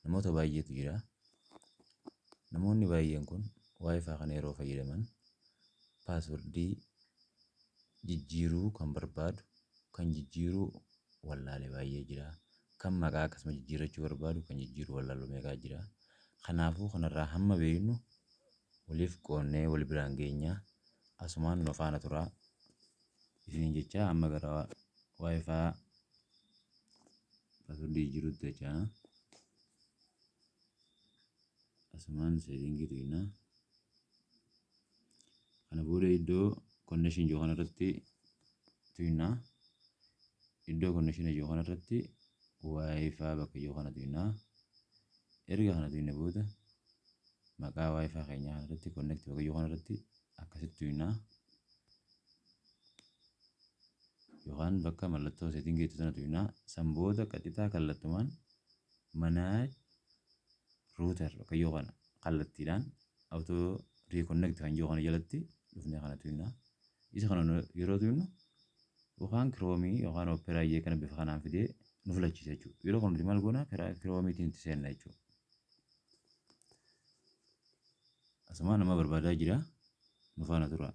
namoota baay'eetu jira. Namoonni baay'een kun waayifaa kana yeroo fayyadaman paaswordii jijjiiruu kan barbaadu, kan jijjiiruu wallaalee baay'ee jira. Kan maqaa akkasuma jijjiirrachuu barbaadu, kan jijjiiruu wallaalu meeqaa jira. Kanaafuu kanarraa hamma beeknu waliif qoonnee wal biraan geenya. Asumaan nu faana turaa. Isiniin jecha amma gara waayifaa paaswordii jijjiiruutti jechaa. Asumaan seetingii tuqinaa. Kana booda iddoo connection jiru kanarratti tuqinaa. Iddoo connection jiru kanarratti waayifaa bakka jiru kana tuqinaa. Erga kana tuqinne booda maqaa waayifaa keenyaa kanarratti connect bakka jiru kanarratti akkasitti tuqinaa. Yookaan bakka mallattoo seetingii sana tuqinaa. San booda qaxxitaa kallattumaan manage router bakka jiru kana kallattiidhaan auto reconnect kan jiru kana jalatti dhufnee kana tuqinaa. Isa kana yeroo tuqinnu yookaan Chrome yookaan Opera kana bifa kanaan fidee nu filachiisa jechuudha. Yeroo kana nuti maal goona karaa Chromeetiin itti seenna jechuudha. Asumaan nama barbaadaa jira. Nu faana tura.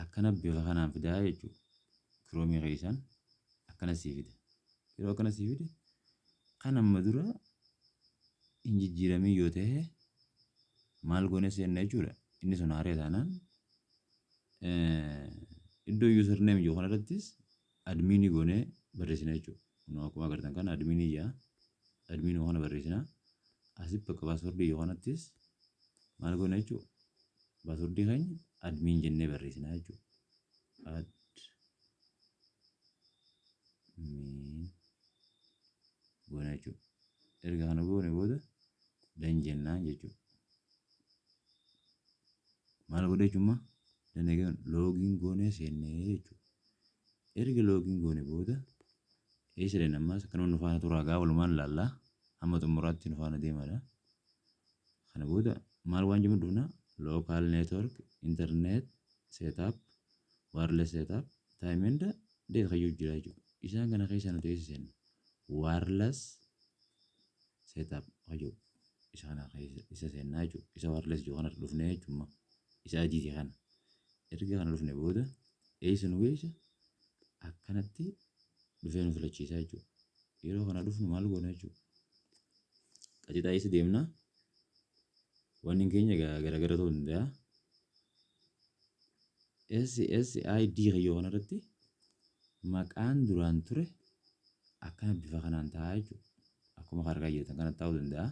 Akkana bifa kanaan fidaa jechuudha. Chrome keessaan akkana sii fide. Yeroo akkana sii fide kan amma dura hin jijjiiramii yoo ta'e maal goone seenna jechuudha. Inni sun haaree taanaan iddoo username jiru kanarrattis adminii goone barreessina jechuudha. Kun akkuma agartan kana adminii jaa. Adminii kana barreessina. Asitti bakka paaswordii jiru kanattis maal goone jechuudha. Paaswordii keenya admin jennee barreessina jechuudha. Admin goone jechuudha. Erga kana goone booda dan jennaan jechuudha. Maal godhe jechuudha. Dan eegan loogiin goone seennee jechuudha. Erga loogiin goone booda eessa deemna ammas akka nu faana turaa gaa walumaan laallaa hamma xumuraatti nu faana deemadha. Kana booda maal waan jennu dhufna local network internet setup wireless setup time and date kayyuu jira jechuudha. Isaan kana keessa nuti eessa seenna wireless setup kayyuu isa kana keessa isa seennaa jechuudha. Isa wireless jiru kana dhufnee jechuudha. Isa adiiti kana. Erga kana dhufne booda eessa nu geessa akkanatti dhufee nu filachiisa jechuudha. Yeroo kana dhufnu maal goona jechuudha. Qaxxitaa eessa deemna? Wanni keenya garagara ta'uu danda'a. SSID kayyoo kanarratti maqaan duraan ture akkana bifa kanaan ta'a jechuudha. Akkuma harkaa jirtan kana ta'uu danda'a.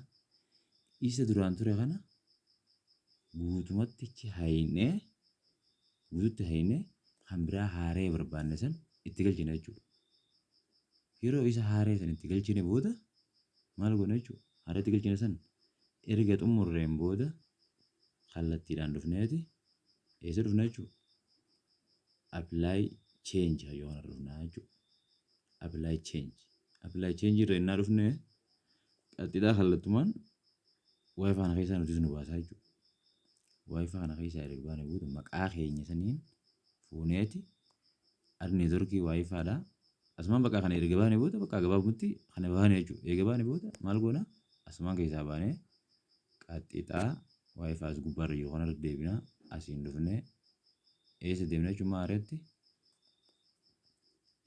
Isa duraan ture kana guutumatti guututti haynee kan biraa haaree barbaanne san itti galchina jechuudha. Yeroo isa haaree san itti galchine booda maal goona jechuudha. Haaree itti galchine san erga xumurreen booda kallattiidhaan dhufneeti eessa dhufna jechuudha. Apply change yoo kana dhufna jechuudha. Apply change irra innaa dhufne qaxxitaa kallattumaan waayifaa kana keessaa nuti nu baasa jechuudha. Waayifaa kana keessaa erga baane booda maqaa keenya saniin fuuneeti ad neetworkii waayifaadha. Asumaan bakka kana erga baane booda bakka gabaabumatti kana baane jechuudha. Eega baane booda maal goona asumaan keessaa baanee qaxxitaa waayifaas gubbaarra jiru kanarra deebina asiin dhufnee eessa deemna jechuudha haareetti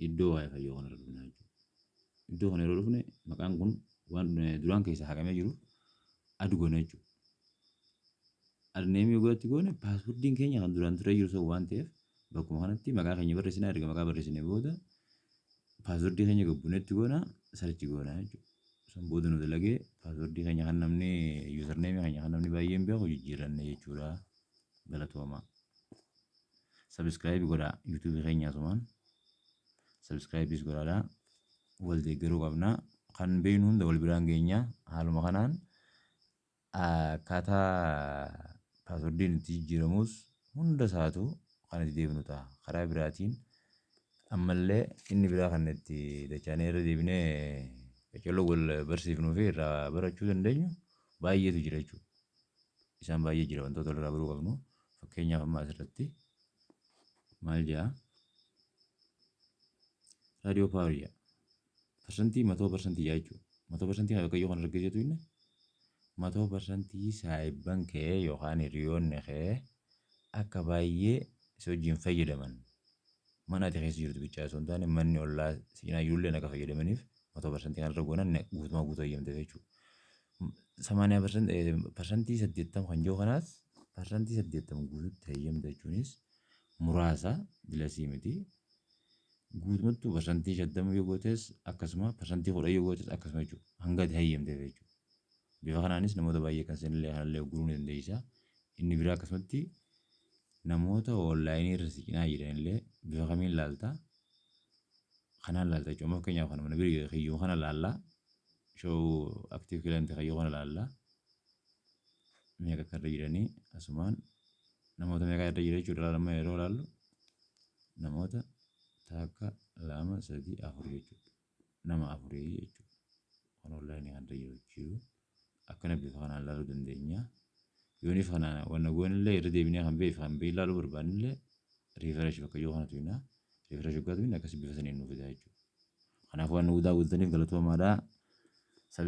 iddoo waayifaa jiru kanarra dhufna jechuudha. Iddoo kana yeroo dhufne maqaan kun waan duraan keessaa haqamee jiru adu goona jechuudha. Adneemii godhatti goone paaswordiin keenya kan duraan ture jiru sun waan ta'eef bakkuma kanatti maqaa keenya barreessina. Erga maqaa barreessine booda paaswordii keenya gabbunetti goona sarchi goona jechuudha. San booda nu dalagee paaswordii keenya kan namni username keenya kan namni baay'een beeku jijjiiranne jechuudha. Galatooma. Subscribe godhaa YouTube keenya asumaan. Subscribe godhaadhaa. Wal deeggaruu qabna. Kan beeknu hunda wal biraan geenya. Haaluma kanaan akkaataa paaswordiin itti jijjiiramus hunda isaatu kan itti deebinu ta'a. Karaa biraatiin ammallee inni biraa kan itti dachaanee irra deebinee qacalloo wal barsiifnuu fi irraa barachuu dandeenyu baay'eetu jira jechuudha. Isaan baay'ee jira wantoota irraa baruu qabnu. Fakkeenyaaf amma asirratti maal jedhaa raadiyoo paawarii persentii 100% jechuudha. 100% waaqayyo kan argisiisu inni 100% saayibban kee yookaan hiriyoonni kee akka baay'ee si wajjin fayyadaman mana ati keessa jirtu bichaa osoo hin taane manni ollaa siinaayyuullee akka fayyadamaniif 100% kan irra goonan guutumaa guutuu eeyyamte jechuudha. 80% 80 kan jiru kanaas parsantii 80 guutuutti eeyyamte jechuunis muraasa bilasii miti. Guutumatti parsantii 50 yoo gootes akkasuma parsantii 10 yoo gootes akkasuma jechuudha. Hanga ati eeyyamteef jechuudha. Bifa kanaanis namoota baay'ee kan isinillee kanallee guruu ni dandeessa. Inni biraa akkasumatti namoota onlaayinii irra siqinaa jiranillee bifa kamiin ilaalta? Kanaan ilaalta jechuudha. Fakkeenyaaf kan mana biraa kiyyuu kana ilaallaa. Show active client kiyyuu kana ilaallaa. Meeqa akka irra jiranii asumaan namoota meeqa irra jira jechuudha. Lama yeroo ilaallu namoota takka 2 3 4 jechuudha. Nama 4 jechuudha. Kan onlaayinii kan irra jiru akkana bifa kanaan ilaaluu dandeenya. Yooniif kanaan wanna goonillee irra deebinee kan beeku ilaaluu barbaannillee refresh bakka yoo kanatu refresh gogaatu akkasii bifa saniin nuuf fida jechuudha. Kanaaf waan nu daawwattaniif galatoomaadha.